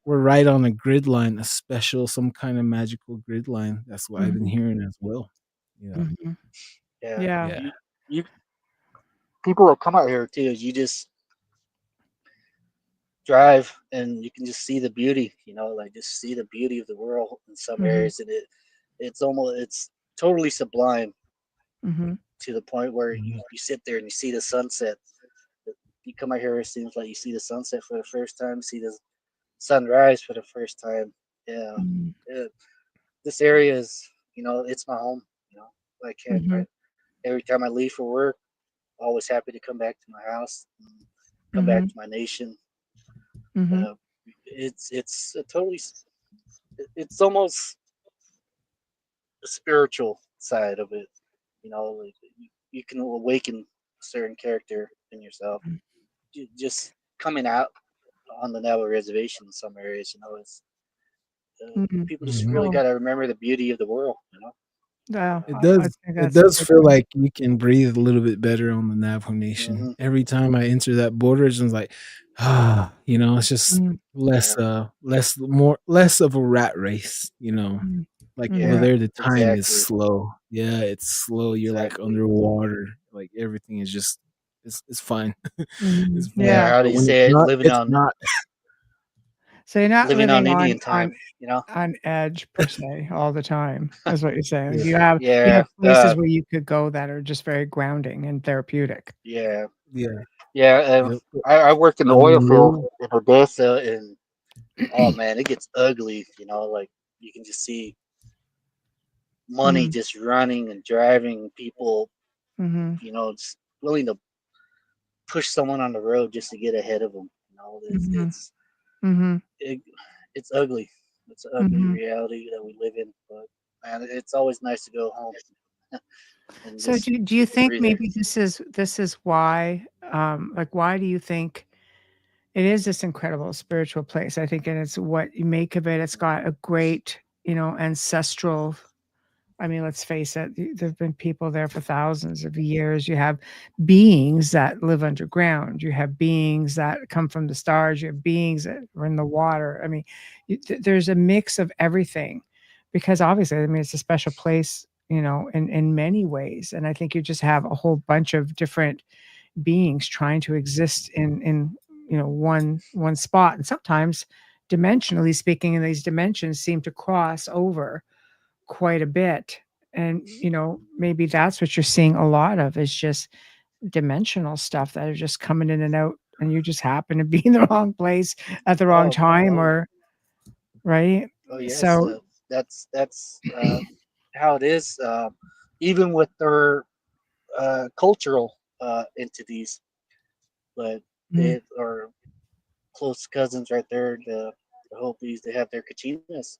We're right on a grid line, a special, some kind of magical grid line. That's what I've been Mhm. hearing as well. Yeah. Mhm. Yeah, Yeah. Yeah. you people that come out here too. You just drive and you can just see the beauty. Like just see the beauty of the world in some Mhm. areas, and it's totally sublime Mhm. to the point where Mhm. you sit there and you see the sunset. You come out here, it seems like you see the sunset for the first time, see the sunrise for the first time. Yeah, Mhm. it, this area is, it's my home. I can't. Mhm. Every time I leave for work, always happy to come back to my house, and come back Mhm. to my nation. Mhm. Uh, it's a totally, it's almost a spiritual side of it. Like you can awaken a certain character in yourself. Just coming out on the Navajo reservation in some areas, it's Mhm. people just Mhm. really Cool. got to remember the beauty of the world. Yeah, It I does. think It that's a does big feel thing. like you can breathe a little bit better on the Navajo Nation. Hmm. Every time I enter that border, it's just like, it's just Mhm. Yeah, less of a rat race. Mhm. Like over Mhm. yeah, there, the time is exactly, slow. Yeah, it's slow. You're like exactly. underwater. Like everything is just, it's fine. It's Mhm. fine. Yeah, Yeah. how do But you when it's say it? not, it's not. So you're not Living on living Indian time. on edge per se all the time, is what you're saying. Yeah, You have Yeah, places where you could go that are just very grounding and therapeutic. yeah, yeah, yeah. yeah. I worked in the When oil I'm field little, in Odessa, and oh man, it gets ugly. Like you can just see money Mhm. just running and driving people. Mhm. Just willing to push someone on the road just to get ahead of them. Mhm. Mhm. It, it's ugly. It's an ugly Mhm. reality that we live in. But man, it's always nice to go home and So just do you take a think breather. maybe this is why, like, why do you think it is this incredible spiritual place? I think, and it's what you make of it. It's got a great, ancestral, I mean, let's face it, there've been people there for thousands of years. You have beings that live underground. You have beings that come from the stars. You have beings that are in the water. I mean, there's a mix of everything because obviously, I mean, it's a special place, in many ways. And I think you just have a whole bunch of different beings trying to exist in one spot. And sometimes, dimensionally speaking, in these dimensions seem to cross over quite a bit. And, maybe that's what you're seeing a lot of is just dimensional stuff that are just coming in and out, and you just happen to be in the wrong place at the wrong Oh, time, oh, or right? oh yes. So, That's how it is. Even with their cultural entities, but mm, they are close cousins right there. The Hopis, they have their Kachinas,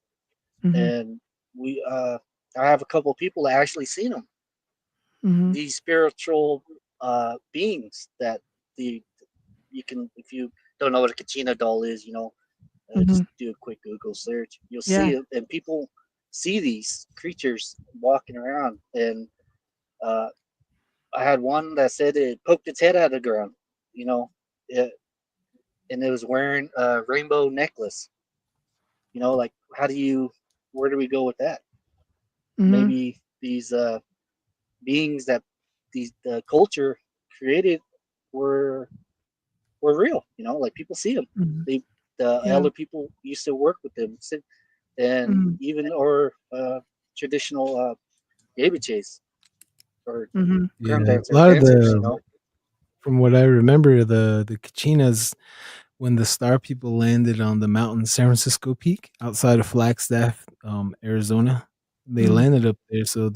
mhm, and we I have a couple of people that actually seen them. mhm, These spiritual beings that the you can, if you don't know what a Kachina doll is, mhm, just do a quick Google search. You'll see yeah, it, and people see these creatures walking around. And uh, I had one that said it poked its head out of the ground, you know, it, and it was wearing a rainbow necklace. Like where do we go with that? mhm, Maybe these beings that the culture created were were real. Like people see them. mhm, The yeah, elder people used to work with them, and mhm, even or traditional Yei'iitsoh or mhm, Yeah, a grandparents or lot of dancers. from what I remember, the Kachinas, when the Star People landed on the mountain San Francisco Peak outside of Flagstaff, Arizona, they mhm, landed up there. So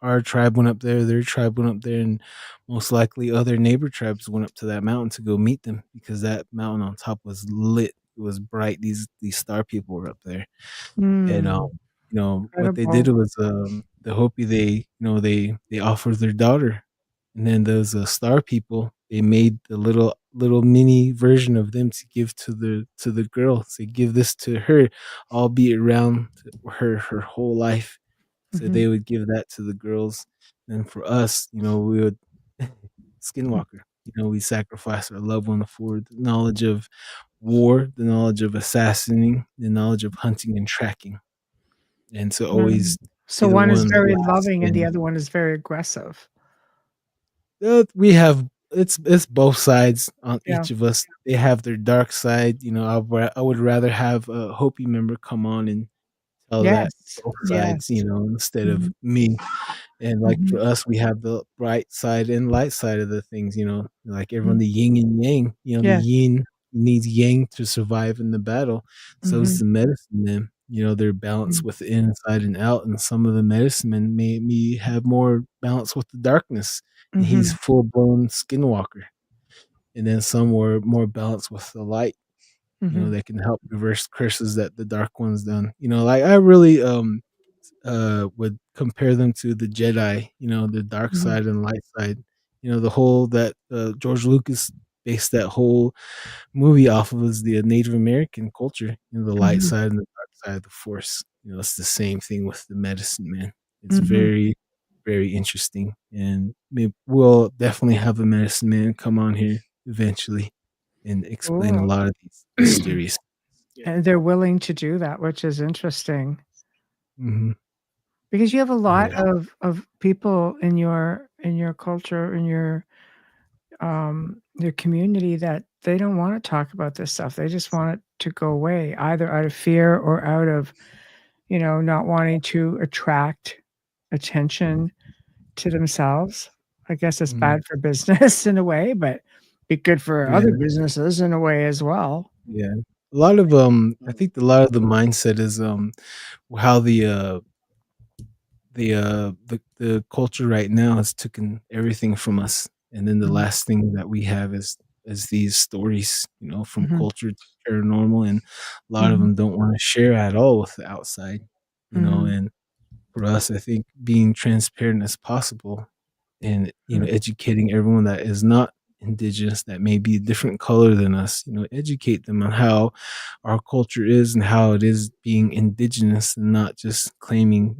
our tribe went up there, their tribe went up there, and most likely other neighbor tribes went up to that mountain to go meet them because that mountain on top was lit. It was bright. These Star People were up there, and mm, what they did incredible. was the Hopi, they offered their daughter, and then those Star People, they made the little mini version of them to give to the girl. So give this to her, albeit around her whole life. So Mhm, they would give that to the girls. And for us, we would Skinwalker. We sacrifice our loved one for the knowledge of war, the knowledge of assassinating, the knowledge of hunting and tracking, and to mm. always So be the one is one very last. loving and the And other one is very aggressive. we have it's both sides on Yeah. each of us. They have their dark side. I would rather have a Hopi member come on and tell that Yes. both sides, Yes. instead of Mhm, me. And like for mhm, us, we have the bright side and light side of the things, like everyone, mm. the yin and yang, the Yes. yin needs yang to survive in the battle. So is Mhm, the medicine men, they're balanced mm, with the inside and out. And some of the medicine men may have more balance with the darkness, and he's mhm, full blown skinwalker. And then some were more balanced with the light, mhm, that can help reverse curses that the dark one's done. Like I really would compare them to the Jedi, the dark mhm, side and light side. The whole that George Lucas based that whole movie off of is the Native American culture, the light mhm, side and the dark side of the force. It's the same thing with the medicine man. It's mhm. very, very interesting. And we'll definitely have a medicine man come on here eventually and explain a Cool. lot of these mysterious. Yeah. And they're willing to do that, which is interesting Hmm. because you have a lot Yeah. of people in your culture, in your community that they don't wanna talk about this stuff. They just want it to go away, either out of fear or out of, not wanting to attract attention to themselves. I guess it's Hmm. bad for business in a way, but be good for other Yeah. businesses in a way as well. Yeah. A lot of I Mm. think a lot of the mindset is how the culture right now has taken everything from us. And then the Mhm, last thing that we have is these stories, from mhm, culture to paranormal, and a lot of mhm, them don't want to share at all with the outside, mhm, and for us, I think being transparent as possible and mhm, educating everyone that is not indigenous that may be a different color than us, educate them on how our culture is and how it is being indigenous and not just claiming,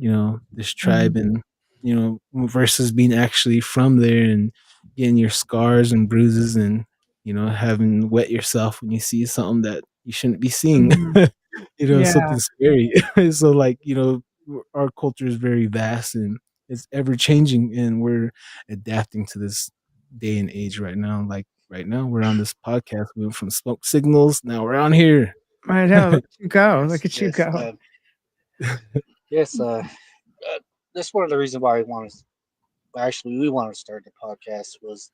this tribe and, versus being actually from there and getting your scars and bruises and, having wet yourself when you see something that you shouldn't be seeing, Yeah. something scary. So like, our culture is very vast and it's ever changing and we're adapting to this day and age right now. Like right now we're on this podcast. We went from smoke signals. Now we're on here. I know. Look at you go. Look at you yes, go. yes. That's one of the reasons why we wanted to start the podcast was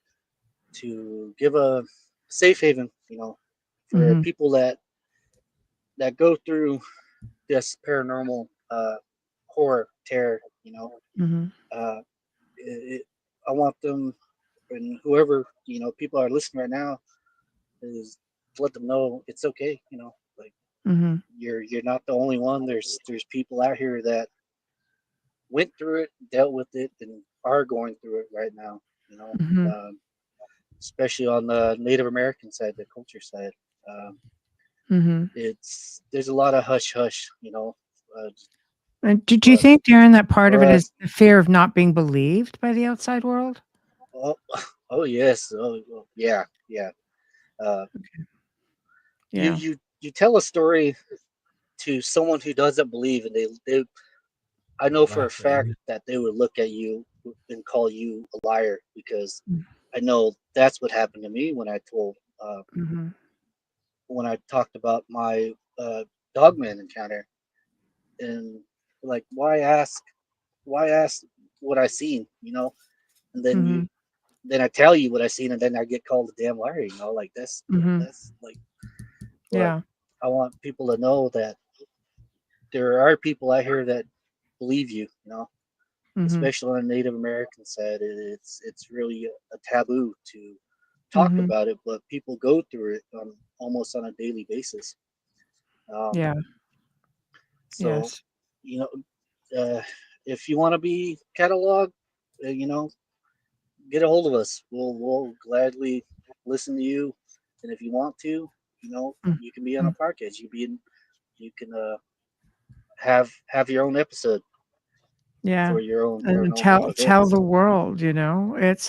to give a safe haven, for Mhm. people that go through this paranormal horror, terror. Mhm. Uh, it, I want them and whoever people are listening right now is to let them know it's okay. Like Mhm. you're not the only one. There's people out here that went through it, dealt with it, and are going through it right now. Mhm. Especially on the Native American side, the culture side. Um, Mhm. there's a lot of hush hush, uh, And did you but think, Darren, that part for of it is us, the fear of not being believed by the outside world? oh, oh yes, yeah, yeah. Uh, you Yeah. you you tell a story to someone who doesn't believe, and they I know for a Laugh at fact you. that they would look at you and call you a liar because Mm. I know that's what happened to me when I told Mhm. when I talked about my Dogman encounter, and like why ask what I seen, and Mhm. then I tell you what I seen, and then I get called a damn liar, like Mhm. that's like, but Yeah. I want people to know that there are people out here that believe you, Mhm. especially on the Native American side. It's really a taboo to talk Mhm. about it, but people go through it almost on a daily basis. Um, Yeah. so, Yes. you know, if you want to be cataloged, get a hold of us. We'll gladly listen to you, and if you want to, you can be on a Mhm. podcast. You can have your own episode Yeah. for your own And paranormal tell events. the world,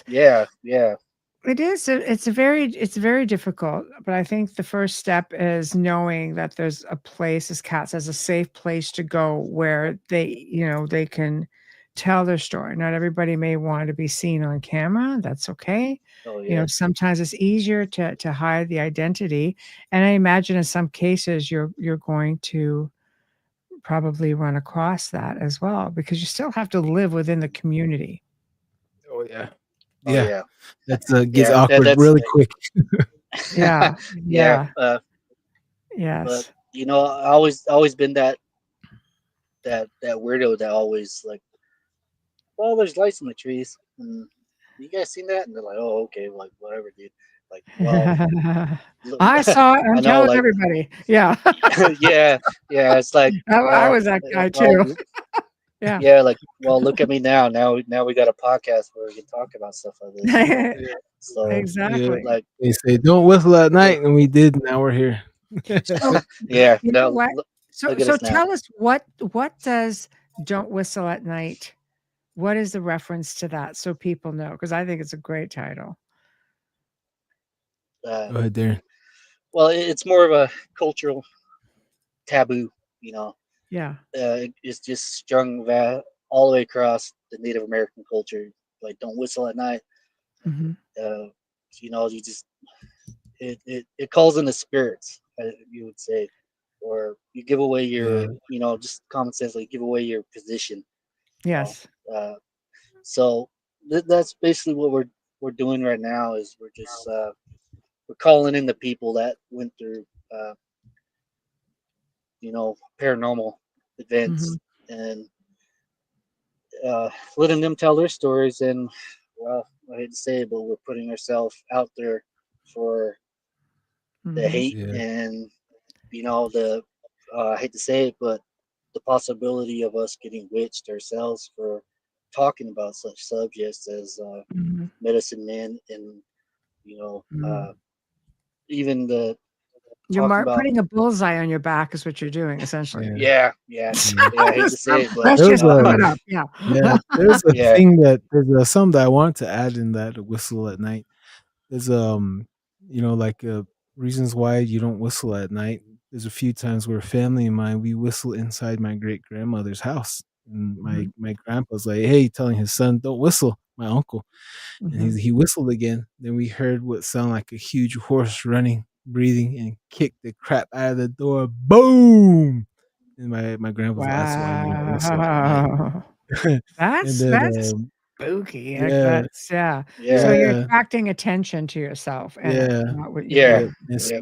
Yeah, yeah. It's very difficult, but I think the first step is knowing that there's a place, as Kat says, a safe place to go where they can tell their story. Not everybody may want to be seen on camera. That's okay. Oh yeah. Sometimes it's easier to hide the identity. And I imagine in some cases you're going to probably run across that as well because you still have to live within the community. Oh yeah. Oh Yeah. yeah. That's gets Yeah. awkward That's really quick. Yeah. yeah. Yeah. But Yes. I always been that weirdo that always like, well, there's lights in the trees, and you guys seen that? And they're like, oh, okay, like whatever, dude. Like, well, look, I saw it. I I'm know, telling like, everybody. Yeah. yeah, yeah. It's like, I was that guy too. well, Yeah. yeah, like, well, look at me now. Now we got a podcast where we can talk about stuff like this. Yeah. So, Yeah. Exactly. like, They say don't whistle at look, night, and we did. Now we're here. So, yeah. you know Now what? So look at so us now. tell us what does "Don't Whistle at Night," what is the reference to that so people know? Because I think it's a great title. Uh, Go ahead, Darren. well, it's more of a cultural taboo, you know. Yeah. It's just all the way across the Native American culture. Like, don't whistle at night. Mhm. Uh, you just it calls in the spirits, you would say, or you give away Yeah. your, just common sense, like give away your position. You know, Yes. uh, so that's basically what we're doing right now. Is we're calling in the people that went through, uh, paranormal events Mhm. and letting them tell their stories. And well, I hate to say it, but we're putting ourselves out there for the Mhm. hate Yeah. and the I hate to say it, but the possibility of us getting witched ourselves for talking about such subjects as Mhm. medicine men and Mm. Even the talking You're about, putting a bullseye on your back is what you're doing, essentially. Yeah. yeah, yeah, Yeah. yeah. I hate to say it, but Let's There was just a sum it up. Yeah. yeah. There's a yeah, thing that there's some that I want to add in that whistle at night. There's like reasons why you don't whistle at night. There's a few times where family of mine we whistle inside my great grandmother's house, and Mhm, my grandpa's like, "Hey," telling his son, "Don't whistle." My uncle, and mhm. he whistled again. Then we heard what sounded like a huge horse running, breathing, and kicked the crap out of the door. Boom! And my grandpa's like, "That's why you don't whistle at night." Wow. And That's then that's spooky. Like, yeah, that's yeah. So yeah, you're yeah, attracting attention to yourself and it, yeah. not what you yeah, Yeah, do. yeah,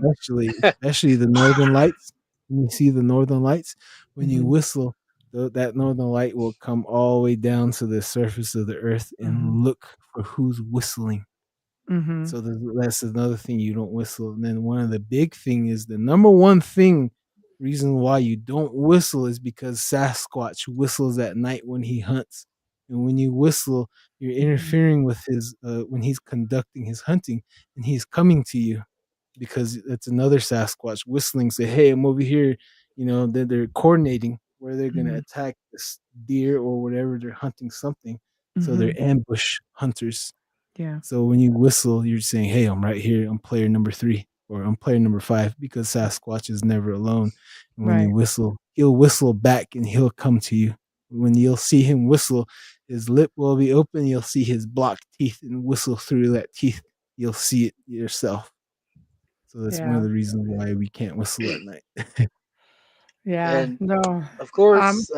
especially the northern lights. When you see the northern lights, when you Mhm, whistle, that northern light will come all the way down to the surface of the earth mhm, and look for who's whistling. mhm, So that's another thing you don't whistle. And then one of the big thing is the number one thing reason why you don't whistle is because Sasquatch whistles at night when he hunts. And when you whistle, you're mhm, interfering with his when he's conducting his hunting and he's coming to you because it's another Sasquatch whistling, say, "Hey, I'm over here." Then they're coordinating where they're gonna mhm, attack this deer or whatever they're hunting something. So they're mhm. ambush hunters. Yeah. So when you whistle, you're saying, "Hey, I'm right here. I'm player number 3 or I'm player number 5," because Sasquatch is never alone. And when you Right. whistle, he'll whistle back and he'll come to you. When you'll see him whistle, his lip will be open. You'll see his blocked teeth and whistle through that teeth. You'll see it yourself. So that's one of Yeah. the reasons why we can't whistle at night. Yeah. and No. of Um, course,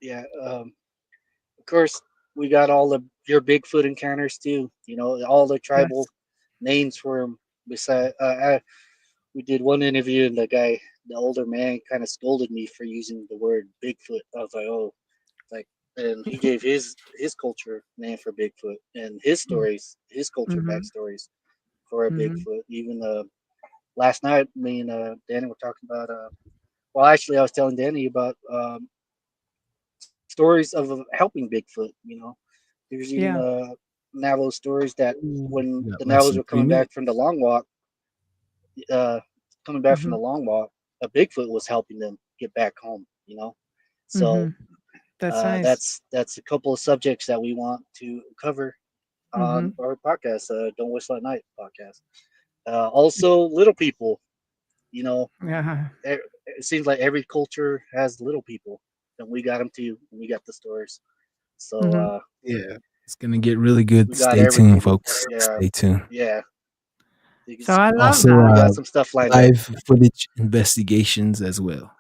yeah, of course, we got all the your Bigfoot encounters too. All the tribal yes. names for him. Beside, we did one interview, and the older man, kind of scolded me for using the word Bigfoot. I was like, oh, like, and he gave his culture name for Bigfoot and his stories, his culture Mhm, backstories for a mhm, Bigfoot. Even last night, me and Danny were talking about. Well, actually, I was telling Danny about stories of helping Bigfoot. There's even yeah. Navajo stories that Ooh, when we got the less Navajos than were three uh, minutes. uh, coming back from Mhm, the long walk, a Bigfoot was helping them get back home. So mhm. That's nice. that's a couple of subjects that we want to cover on Mhm. our podcast, Don't Whistle at Night podcast. Also, little people. You know, Yeah. it seems like every culture has little people, and we got them too. And we got the stories. So Mhm. Yeah, it's gonna get really good. we got Stay tuned, everything. folks. Yeah, Stay tuned. yeah. So I love Also, We that. got some stuff lined up. live footage investigations as well.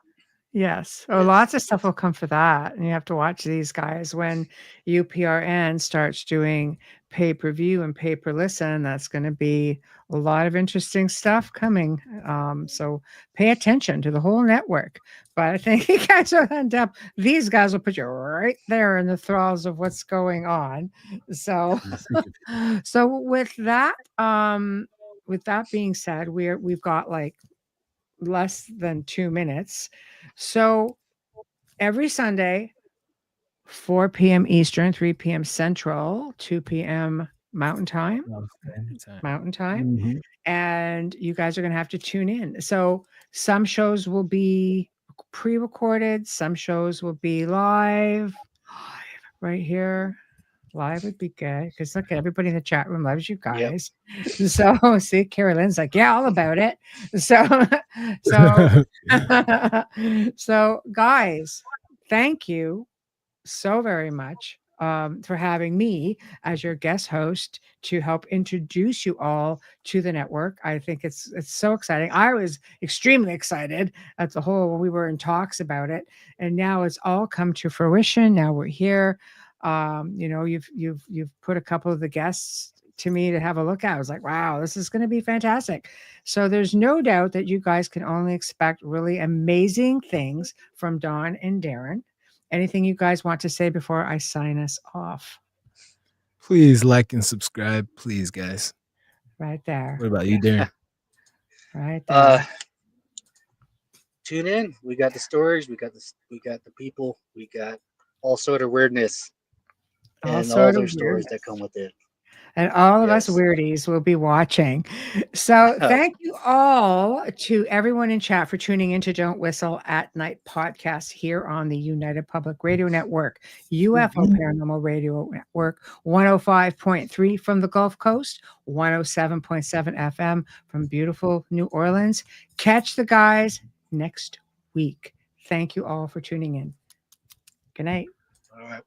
Yes. Oh, Yes. lots of stuff will come for that. And you have to watch these guys when UPRN starts doing pay-per-view and pay-per-listen. That's going to be a lot of interesting stuff coming. So pay attention to the whole network. But I think you guys will end up, these guys will put you right there in the thralls of what's going on. So, so with that being said, we've got like less than 2 minutes. So every Sunday, 4 p.m. Eastern, 3 p.m. Central, 2 p.m. Mountain Time, Love anytime. Mountain Time, Mhm. and you guys are going to have to tune in. So some shows will be pre-recorded, some shows will be live right here. Live would be good because look, everybody in the chat room loves you Yep. guys. So see, Carolyn's like, yeah, all about it. So, so, so guys, thank you so very much for having me as your guest host to help introduce you all to the network. I think it's so exciting. I was extremely excited at the whole when we were in talks about it, and now it's all come to fruition. Now we're here. You've put a couple of the guests to me to have a look at. I was like, wow, this is going to be fantastic. So there's no doubt that you guys can only expect really amazing things from Don and Darren. Anything you guys want to say before I sign us off? Please like and subscribe, please, guys. Right What there. about you, Darren? Right Uh, there. Tune in. We got the stories. We got the people. We got all sort of weirdness All and all sort their of stories that weirdness. come with it. And all of us Yes. weirdies will be watching. So thank you all to everyone in chat for tuning into Don't Whistle at Night podcast here on the United Public Radio Network, UFO Paranormal Radio Network, 105.3 from the Gulf Coast, 107.7 FM from beautiful New Orleans. Catch the guys next week. Thank you all for tuning in. Good night. All right.